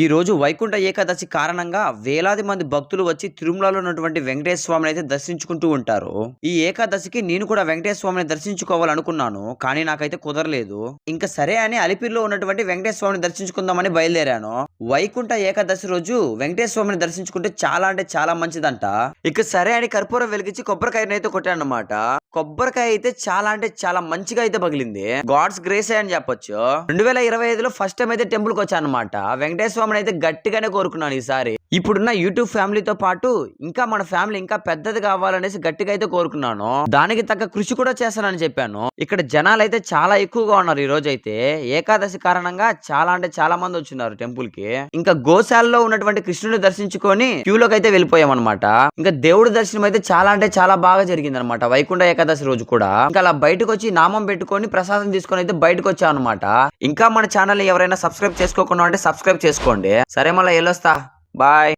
ఈ రోజు వైకుంఠ ఏకాదశి కారణంగా వేలాది మంది భక్తులు వచ్చి తిరుమలలో ఉన్నటువంటి వెంకటేశ్వర స్వామిని అయితే దర్శించుకుంటూ ఉంటారు. ఈ ఏకాదశికి నేను కూడా వెంకటేశ్వర స్వామిని దర్శించుకోవాలనుకున్నాను, కానీ నాకైతే కుదరలేదు. ఇంకా సరే అని అలిపిరిలో ఉన్నటువంటి వెంకటేశ్వర స్వామిని దర్శించుకుందామని బయలుదేరాను. వైకుంఠ ఏకాదశి రోజు వెంకటేశ్వర స్వామిని దర్శించుకుంటే చాలా అంటే చాలా మంచిదంట. ఇక సరే అని కర్పూరం వెలిగించి కొబ్బరికాయని అయితే కొట్టాను అనమాట. కొబ్బరికాయ అయితే చాలా అంటే చాలా మంచిగా అయితే పగిలింది. గాడ్స్ గ్రేస్ అని చెప్పొచ్చు. 2025లో ఫస్ట్ టైం అయితే టెంపుల్ కి వచ్చాను అనమాట. వెంకటేశ్వర స్వామిని అయితే గట్టిగానే కోరుకున్నాను ఈసారి. ఇప్పుడున్న యూట్యూబ్ ఫ్యామిలీతో పాటు ఇంకా మన ఫ్యామిలీ ఇంకా పెద్దది కావాలనేసి గట్టిగా అయితే కోరుకున్నాను. దానికి తగ్గ కృషి కూడా చేస్తానని చెప్పాను. ఇక్కడ జనాలు అయితే చాలా ఎక్కువగా ఉన్నారు. ఈ రోజు అయితే ఏకాదశి కారణంగా చాలా అంటే చాలా మంది వచ్చినారు టెంపుల్ కి. ఇంకా గోశాలలో ఉన్నటువంటి కృష్ణుని దర్శించుకొని క్యూలోకి అయితే వెళ్ళిపోయాం అనమాట. ఇంకా దేవుడి దర్శనం అయితే చాలా అంటే చాలా బాగా జరిగింది అనమాట వైకుంఠ ఏకాదశి రోజు కూడా. ఇంకా అలా బయటకు వచ్చి నామం పెట్టుకొని ప్రసాదం తీసుకొని అయితే బయటకు వచ్చాం అనమాట. ఇంకా మన ఛానల్ ఎవరైనా సబ్స్క్రైబ్ చేసుకోకుండా అంటే సబ్స్క్రైబ్ చేసుకోండి. సరే మళ్ళీ వెళ్ళొస్తా. బాయ్.